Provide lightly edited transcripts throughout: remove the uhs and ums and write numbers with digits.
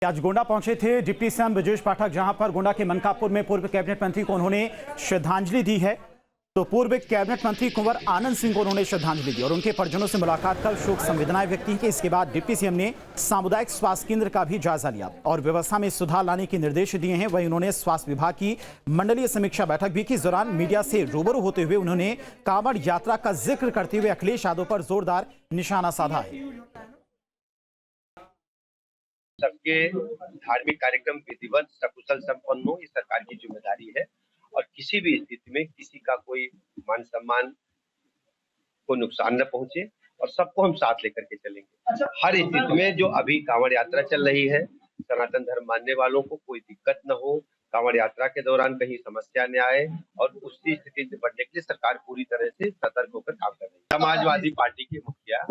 आज गोंडा पहुंचे थे डिप्टी सीएम ब्रजेश पाठक, जहां पर गोंडा के मनकापुर में पूर्व कैबिनेट मंत्री को उन्होंने श्रद्धांजलि दी है। तो पूर्व कैबिनेट मंत्री कुंवर आनंद सिंह को उन्होंने श्रद्धांजलि दी और उनके परिजनों से मुलाकात कर शोक संवेदनाएं व्यक्त की। इसके बाद डिप्टी सीएम ने सामुदायिक स्वास्थ्य केंद्र का भी जायजा लिया और व्यवस्था में सुधार लाने के निर्देश दिए हैं। वहीं उन्होंने स्वास्थ्य विभाग की मंडलीय समीक्षा बैठक भी की। इस दौरान मीडिया से रूबरू होते हुए उन्होंने कांवड़ यात्रा का जिक्र करते हुए अखिलेश यादव पर जोरदार निशाना साधा है। सबके धार्मिक कार्यक्रम विधिवत सकुशल संपन्न हो, ये सरकार की जिम्मेदारी है और किसी भी स्थिति में किसी का कोई मान सम्मान को नुकसान न पहुंचे और सबको हम साथ लेकर के चलेंगे। हर स्थिति में जो अभी कांवड़ यात्रा चल रही है, सनातन धर्म मानने वालों को कोई दिक्कत न हो, कांवड़ यात्रा के दौरान कहीं समस्या न आए और उसी स्थिति से बढ़ने के लिए सरकार पूरी तरह से सतर्क होकर काम कर रही है। समाजवादी पार्टी के मुखिया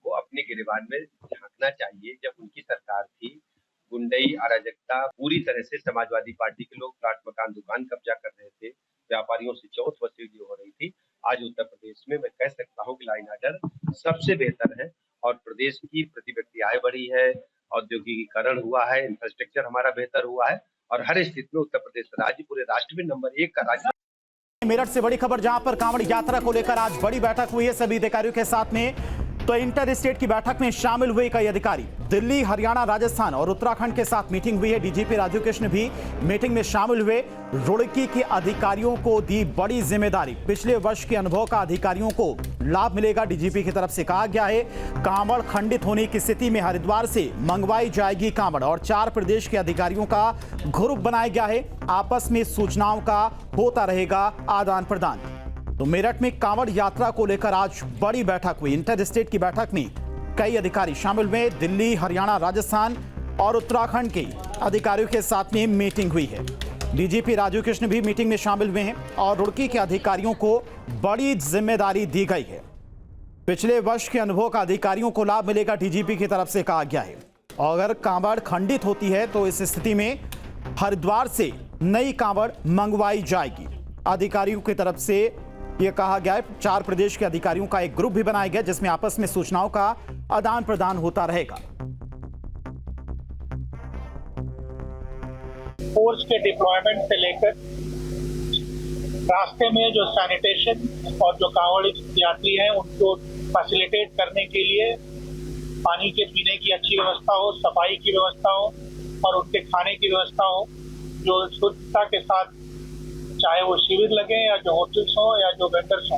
को अपने गिरबान में झांकना चाहिए। जब उनकी सरकार थी, गुंडई अराजकता पूरी तरह से समाजवादी पार्टी के लोग प्लाट मकान दुकान कब्जा कर रहे थे, व्यापारियों से चौथ वसूली हो रही थी। आज उत्तर प्रदेश में मैं कह सकता हूं कि लाइन ऑर्डर सबसे बेहतर है और प्रदेश की प्रति व्यक्ति आय बढ़ी है, औद्योगिकीकरण हुआ है, इंफ्रास्ट्रक्चर हमारा बेहतर हुआ है और हर स्थिति में उत्तर प्रदेश राज्य पूरे राष्ट्र में नंबर 1 का राज्य। मेरठ से बड़ी खबर, जहां पर कांवड़ यात्रा को लेकर आज बड़ी बैठक हुई है सभी अधिकारियों के साथ में। तो इंटर स्टेट की बैठक में शामिल हुए कई अधिकारी। दिल्ली, हरियाणा, राजस्थान और उत्तराखंड के साथ मीटिंग हुई है। डीजीपी राजीव कृष्ण भी मीटिंग में शामिल हुए। रुड़की के अधिकारियों को दी बड़ी जिम्मेदारी। पिछले वर्ष के अनुभव का अधिकारियों को लाभ मिलेगा, डीजीपी की तरफ से कहा गया है। कांवड़ खंडित होने की स्थिति में हरिद्वार से मंगवाई जाएगी कांवड़ और 4 प्रदेश के अधिकारियों का ग्रुप बनाया गया है। आपस में सूचनाओं का होता रहेगा आदान प्रदान। तो मेरठ में कांवड़ यात्रा को लेकर आज बड़ी बैठक हुई। इंटर स्टेट की बैठक में कई अधिकारी शामिल हुए। दिल्ली, हरियाणा, राजस्थान और उत्तराखंड के अधिकारियों के साथ में मीटिंग हुई है। डीजीपी राजीव कृष्ण भी मीटिंग में शामिल हुए हैं और रुड़की के अधिकारियों को बड़ी जिम्मेदारी दी गई है। पिछले वर्ष के अनुभव का अधिकारियों को लाभ मिलेगा, डीजीपी की तरफ से कहा गया है। और अगर कांवड़ खंडित होती है तो इस स्थिति में हरिद्वार से नई कांवड़ मंगवाई जाएगी। अधिकारियों की तरफ से यह कहा गया है। 4 प्रदेश के अधिकारियों का एक ग्रुप भी बनाया गया जिसमें आपस में सूचनाओं का आदान प्रदान होता रहेगा। फोर्स के डिप्लॉयमेंट से लेकर रास्ते में जो सैनिटेशन और जो कांवड़ यात्री हैं उनको फैसिलिटेट करने के लिए पानी के पीने की अच्छी व्यवस्था हो, सफाई की व्यवस्था हो और उनके खाने की व्यवस्था हो, जो शुद्धता के साथ, चाहे वो शिविर लगे या जो होटल्स हो या जो वेंडर्स हो,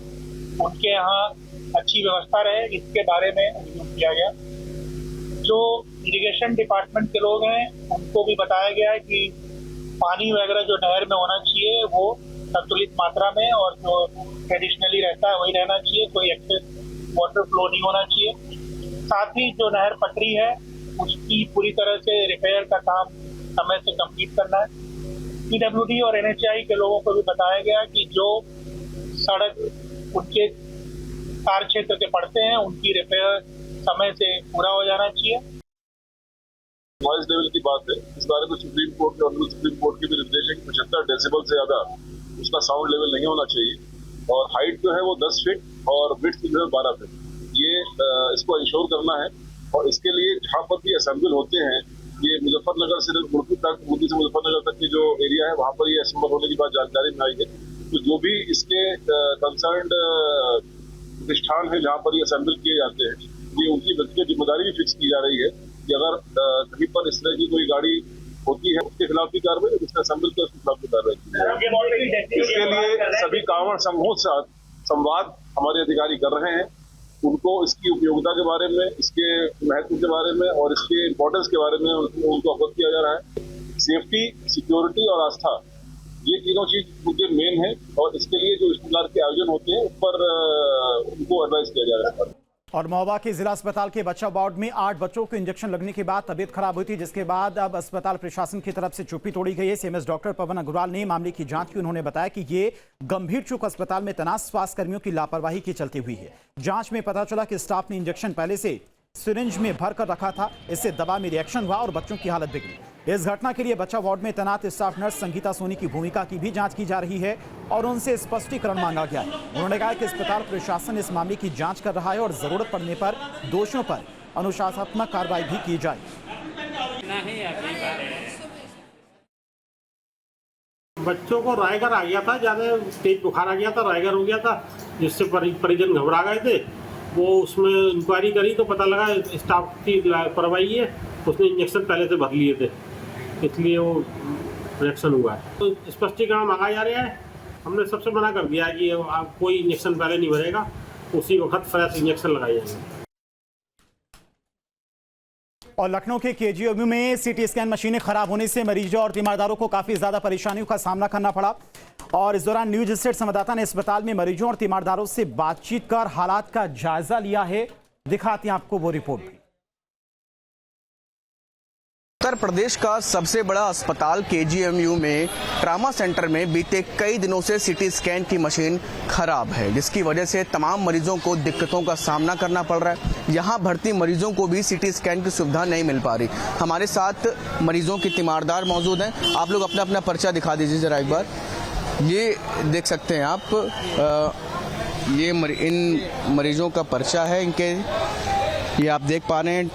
उनके यहाँ अच्छी व्यवस्था रहे, इसके बारे में रिव्यू किया गया। जो इरिगेशन डिपार्टमेंट के लोग हैं उनको भी बताया गया है कि पानी वगैरह जो नहर में होना चाहिए वो संतुलित मात्रा में और जो ट्रेडिशनली रहता है वही रहना चाहिए, कोई एक्सेस वाटर फ्लो नहीं होना चाहिए। साथ ही जो नहर पटरी है उसकी पूरी तरह से रिपेयर का काम समय से कंप्लीट करना है। पीडब्ल्यूडी और एनएचआई के लोगों को भी बताया गया कि जो सड़क उनके कार्य क्षेत्र के पड़ते हैं उनकी रिपेयर समय से पूरा हो जाना चाहिए। नॉइज लेवल की बात है, इस बारे में सुप्रीम कोर्ट के और सुप्रीम कोर्ट के भी निर्देश है कि 75 डेसिबल से ज्यादा उसका साउंड लेवल नहीं होना चाहिए और हाइट जो है वो 10 फीट और विड्थ जो है 12 फीट। ये इसको इंश्योर करना है और इसके लिए जहाँ पर भी असेंबल होते हैं, ये मुजफ्फरनगर से मुल्की तक, मुल्की से मुजफ्फरनगर तक की जो एरिया है वहाँ पर ये असेंबल होने की बात जानकारी में आई है। तो जो भी इसके कंसर्न्ड प्रतिष्ठान है जहाँ पर ये असेंबल किए जाते हैं, ये उनकी व्यक्तिगत जिम्मेदारी भी फिक्स की जा रही है कि अगर कहीं पर इस तरह की कोई गाड़ी होती है उसके खिलाफ भी कार्रवाई, जिसने असेंबल किया उसके खिलाफ भी कार्रवाई की जाएगी। इसके लिए सभी कांवड़ समूह के साथ संवाद हमारे अधिकारी कर रहे हैं। उनको इसकी उपयोगिता के बारे में, इसके महत्व के बारे में और इसके इम्पोर्टेंस के बारे में उनको अवगत किया जा रहा है। सेफ्टी, सिक्योरिटी और आस्था, ये तीनों चीज उनके मेन है और इसके लिए जो इस प्रकार के आयोजन होते हैं उस पर उनको एडवाइस किया जा रहा है। और महोबा के जिला अस्पताल के बच्चा वार्ड में 8 बच्चों को इंजेक्शन लगने के बाद तबीयत खराब हुई थी, जिसके बाद अब अस्पताल प्रशासन की तरफ से चुप्पी तोड़ी गई है। सीएमएस डॉक्टर पवन अग्रवाल ने मामले की जांच की। उन्होंने बताया कि ये गंभीर चूक अस्पताल में तैनात स्वास्थ्य कर्मियों की लापरवाही के चलते हुई है। जांच में पता चला कि स्टाफ ने इंजेक्शन पहले से सिरिंज में भर कर रखा था, इससे दवा में रिएक्शन हुआ और बच्चों की हालत बिगड़ी। इस घटना के लिए बच्चा वार्ड में तैनात स्टाफ नर्स संगीता सोनी की भूमिका की भी जांच की जा रही है और उनसे स्पष्टीकरण मांगा गया है। उन्होंने कहा कि अस्पताल प्रशासन इस मामले की जांच कर रहा है और जरूरत पड़ने पर दोषियों पर अनुशासनात्मक कार्रवाई भी की जाए। बच्चों को रायगर आ गया था, ज़्यादा तेज बुखार आ गया था, रायगर हो गया था, जिससे परिजन घबरा गए थे। वो उसमें इंक्वायरी करी तो पता लगा स्टाफ की लापरवाही है, उसने इंजेक्शन पहले से भर लिए थे, इसलिए वो रिएक्शन हुआ है। तो स्पष्टीकरण मांगा जा रहा है। हमने सबसे मना कर दिया है कि आप कोई इंजेक्शन पहले नहीं भरेगा, उसी वक्त फ्रेश इंजेक्शन लगाए जाएंगे। और लखनऊ के केजीएमयू में सीटी स्कैन मशीनें खराब होने से मरीजों और तीमारदारों को काफी ज्यादा परेशानियों का सामना करना पड़ा। और इस दौरान न्यूज स्टेट संवाददाता ने अस्पताल में मरीजों और तीमारदारों से बातचीत कर हालात का जायजा लिया है। दिखाते हैं आपको वो रिपोर्ट भी। उत्तर प्रदेश का सबसे बड़ा अस्पताल केजीएमयू में ट्रामा सेंटर में बीते कई दिनों से सीटी स्कैन की मशीन खराब है, जिसकी वजह से तमाम मरीजों को दिक्कतों का सामना करना पड़ रहा है। यहां भर्ती मरीजों को भी सीटी स्कैन की सुविधा नहीं मिल पा रही। हमारे साथ मरीजों की तीमारदार मौजूद हैं। आप लोग अपना अपना पर्चा दिखा दीजिए जरा एक बार। ये देख सकते हैं आप, ये इन मरीजों का पर्चा है। इनके ये आप देख पा रहे हैं,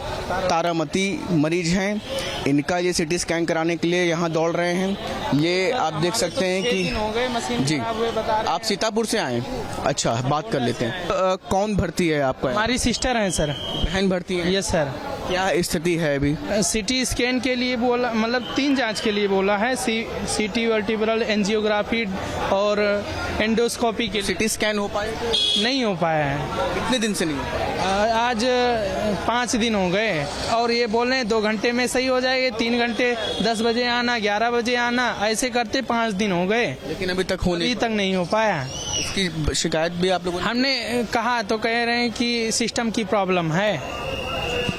तारामती मरीज हैं। इनका ये सीटी स्कैन कराने के लिए यहाँ दौड़ रहे हैं। ये आप देख सकते हैं कि जी आप सीतापुर से आए। अच्छा, बात कर लेते हैं। कौन भर्ती है आपका? हमारी सिस्टर हैं सर। बहन भर्ती है? Yes sir. क्या स्थिति है अभी? सीटी स्कैन के लिए बोला, मतलब 3 जांच के लिए बोला है। सीटी वर्टिब्रल एंजियोग्राफी और एंडोस्कोपी के लिए। सीटी स्कैन हो पाए? नहीं हो पाया है। कितने दिन से नहीं हो? आज 5 दिन हो गए और ये बोल रहे हैं 2 घंटे में सही हो जाएगा। 3 घंटे, 10 बजे आना, 11 बजे आना, ऐसे करते 5 दिन हो गए, लेकिन अभी तक नहीं हो पाया। इसकी शिकायत भी आप लोगों ने? हमने कहा तो कह रहे हैं कि सिस्टम की प्रॉब्लम है।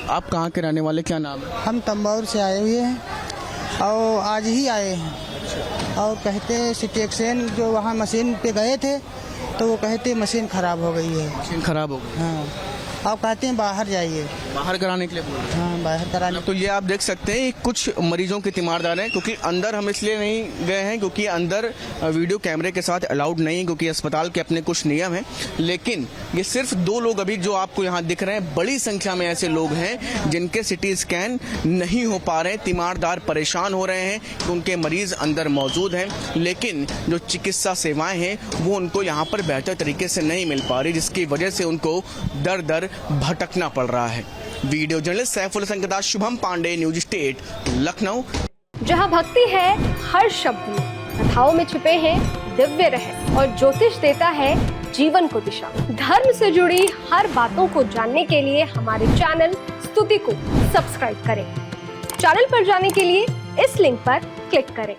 आप कहाँ के रहने वाले, क्या नाम है? हम तंबाउर से आए हुए हैं और आज ही आए हैं। और कहते हैं सीटी स्कैन जो वहाँ मशीन पे गए थे तो वो कहते मशीन खराब हो गई है। मशीन खराब हो गई? हाँ, आप कहते हैं बाहर जाइए। बाहर कराने के लिए बोल रहे हैं? हाँ, बाहर कराने। तो ये आप देख सकते हैं कुछ मरीजों के तीमारदार हैं, क्योंकि अंदर हम इसलिए नहीं गए हैं क्योंकि अंदर वीडियो कैमरे के साथ अलाउड नहीं है, क्योंकि अस्पताल के अपने कुछ नियम हैं। लेकिन ये सिर्फ 2 लोग अभी जो आपको यहाँ दिख रहे हैं, बड़ी संख्या में ऐसे लोग हैं जिनके सीटी स्कैन नहीं हो पा रहे। तीमारदार परेशान हो रहे हैं कि उनके मरीज अंदर मौजूद हैं, लेकिन जो चिकित्सा सेवाएं हैं वो उनको यहाँ पर बेहतर तरीके से नहीं मिल पा रही, जिसकी वजह से उनको दर दर भटकना पड़ रहा है। वीडियो जर्नलिस्ट सैफुल हसन के साथ शुभम पांडे, न्यूज स्टेट, लखनऊ। जहां भक्ति है हर शब्द में, कथाओं में छुपे हैं दिव्य रहस्य और ज्योतिष देता है जीवन को दिशा। धर्म से जुड़ी हर बातों को जानने के लिए हमारे चैनल स्तुति को सब्सक्राइब करें। चैनल पर जाने के लिए इस लिंक पर क्लिक करें।